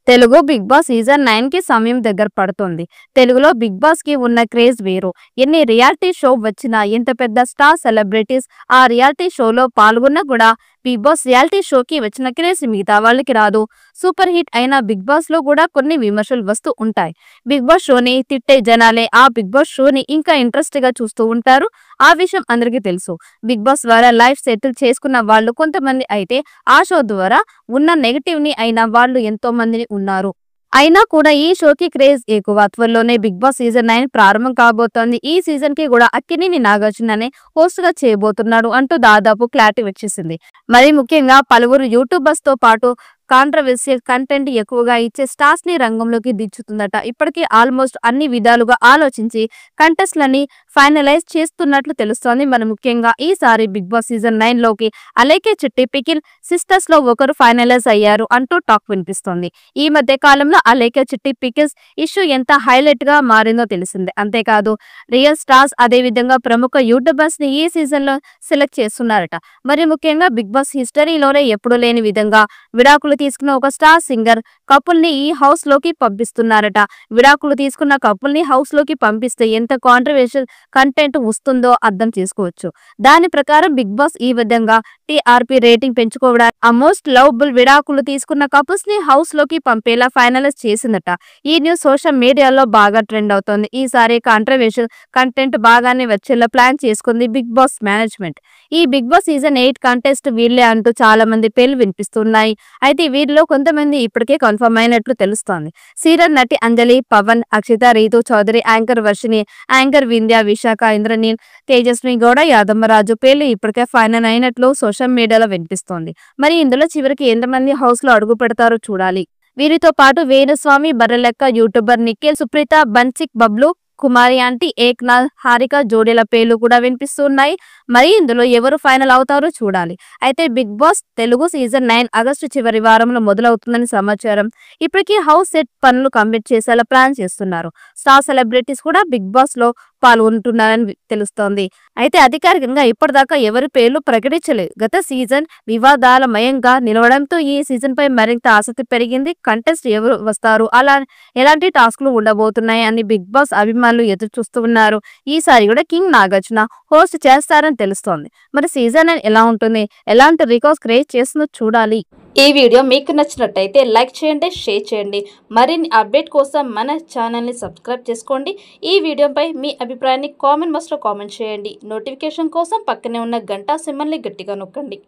Telugu big boss season 9 కి సమయం దగ్గర పడుతుంది. తెలుగులో బిగ్ బాస్ కి ఉన్న క్రేజ్ వేరు. ఎన్ని రియాలిటీ షో వచ్చినా, ఎంత పెద్ద స్టార్ సెలబ్రిటీస్ ఆ రియాలిటీ షోలో పాల్గొన్నా కూడా బిగ్ బాస్ రియాలిటీ షోకి వచ్చిన క్రేజ్ మిగతా వాళ్ళకి రాదు. సూపర్ హిట్ అయిన బిగ్ బాస్ లో కూడా కొన్ని విమర్శలు వస్తూ ఉంటాయి. బిగ్ బాస్ షోని తిట్టే జనాలే ఆ బిగ్ బాస్ షోని ఇంకా ఇంట్రెస్ట్ గా చూస్తూ ఉంటారు. ఆ విషయం అందరికీ తెలుసు. బిగ్ బాస్ ద్వారా లైఫ్ సెటిల్ చేసుకున్న వాళ్ళు కొంతమంది అయితే ఆ షో ద్వారా ఉన్న నెగటివ్ ని అయిన వాళ్ళు ఎంతో మంది ఉన్నారు. అయినా కూడా ఈ షోకి క్రేజ్ ఎక్కువ. త్వరలోనే బిగ్ బాస్ సీజన్ 9 ప్రారంభం కాబోతోంది. ఈ సీజన్ కి కూడా అక్కినేని నాగార్జుననే హోస్ట్ గా చేయబోతున్నాడు అంటూ దాదాపు క్లారిటీ వచ్చేసింది. మరి ముఖ్యంగా పలువురు యూట్యూబర్స్ తో పాటు కాంట్రవర్షియల్ కంటెంట్ ఎక్కువగా ఇచ్చే స్టార్స్ ని రంగంలోకి దించుతుందట. ఇప్పటికీ ఆల్మోస్ట్ అన్ని విధాలుగా ఆలోచించి కంటెస్ట్ లని ఫైనలైజ్ చేస్తున్నట్లు తెలుస్తోంది. మరి ముఖ్యంగా ఈసారి బిగ్ బాస్ సీజన్ 9 లోకి అలేఖ్య చిట్టి పికిల్ సిస్టర్స్ లో ఒకరు ఫైనలైజ్ అయ్యారు అంటూ టాక్ వినిపిస్తోంది. ఈ మధ్య కాలంలో అలేఖ్య చిట్టి పికిల్స్ ఇష్యూ ఎంత హైలైట్ గా మారిందో తెలిసిందే. అంతేకాదు రియల్ స్టార్స్ అదే విధంగా ప్రముఖ యూట్యూబర్స్ ని ఈ సీజన్ లో సెలెక్ట్ చేస్తున్నారట. మరి ముఖ్యంగా బిగ్ బాస్ హిస్టరీలోనే ఎప్పుడు లేని విధంగా విడాకులు తీసుకున్న ఒక స్టార్ సింగర్ కపుల్ ని ఈ హౌస్ లోకి పంపిస్తున్నారట. విడాకులు తీసుకున్న కపుల్ ని హౌస్ లోకి పంపిస్తే ఎంత కాంట్రవర్షియల్ కంటెంట్ వస్తుందో అర్థం చేసుకోవచ్చు. దాని ప్రకారం బిగ్ బాస్ ఈ విధంగా టీఆర్పీ రేటింగ్ పెంచుకోవడానికి మోస్ట్ లవబుల్ విడాకులు తీసుకున్న కపుల్స్ ని హౌస్ లోకి పంపేలా ఫైనలైజ్ చేసిందట. ఈ న్యూస్ సోషల్ మీడియాలో బాగా ట్రెండ్ అవుతోంది. ఈసారి కాంట్రవర్షియల్ కంటెంట్ బాగానే వచ్చేలా ప్లాన్ చేసుకుంది బిగ్ బాస్ మేనేజ్మెంట్. ఈ బిగ్ బాస్ సీజన్ 8 కంటెస్ట్ వీళ్లే అంటూ చాలా మంది పేర్లు వినిపిస్తున్నాయి. అయితే వీరిలో కొంతమంది ఇప్పటికే కన్ఫర్మ్ అయినట్లు తెలుస్తోంది. సీరియల్ నటి అంజలి, పవన్, అక్షిత, రీతు చౌదరి, యాంకర్ వర్షిని, యాంకర్ వింధ్య, విశాఖ, ఇంద్రనీల్, తేజస్వి గౌడ, యాదమ్మరాజు పేర్లు ఇప్పటికే ఫైనల్ అయినట్లు సోషల్ మీడియాలో వినిపిస్తోంది. మరి ఇందులో చివరికి ఎంతమంది హౌస్ లో అడుగు పెడతారో చూడాలి. వీరితో పాటు వేణుస్వామి, బర్రెలెక్క, యూట్యూబర్ నిఖిల్, సుప్రీత, బన్సిక్, బబ్లు, కుమారి ఆంటీ, ఏక్నాథ్, హారిక జోడీల పేర్లు కూడా వినిపిస్తున్నాయి. మరి ఇందులో ఎవరు ఫైనల్ అవుతారో చూడాలి. అయితే Bigg Boss Telugu season 9 August చివరి వారంలో మొదలవుతుందని సమాచారం. ఇప్పటికీ హౌస్ సెట్ పనులు కంప్లీట్ చేసేలా ప్లాన్ చేస్తున్నారు. స్టార్ సెలబ్రిటీస్ కూడా బిగ్ బాస్ లో పాల్గొంటున్నారని తెలుస్తోంది. అయితే అధికారికంగా ఇప్పటిదాకా ఎవరి పేర్లు ప్రకటించలేదు. గత సీజన్ వివాదాలమయంగా నిలవడంతో ఈ సీజన్ పై మరింత ఆసక్తి పెరిగింది. కంటెస్ట్ ఎవరు వస్తారు, అలా ఎలాంటి టాస్క్లు ఉండబోతున్నాయి అని బిగ్ బాస్ అభిమానులు ఎదురు చూస్తూ ఉన్నారు. ఈసారి కూడా కింగ్ నాగార్జున హోస్ట్ చేస్తారని తెలుస్తోంది. మరి సీజన్ 9 ఎలా ఉంటుంది, ఎలాంటి రికార్డ్స్ క్రియేట్ చేస్తుందో చూడాలి. ఈ వీడియో మీకు నచ్చినట్టయితే లైక్ చేయండి, షేర్ చేయండి. మరిన్ని అప్డేట్ కోసం మన ఛానల్ని సబ్స్క్రైబ్ చేసుకోండి. ఈ వీడియోపై మీ అభిప్రాయాన్ని కామెంట్ బాక్స్లో కామెంట్ చేయండి. నోటిఫికేషన్ కోసం పక్కనే ఉన్న గంట సింబల్ని గట్టిగా నొక్కండి.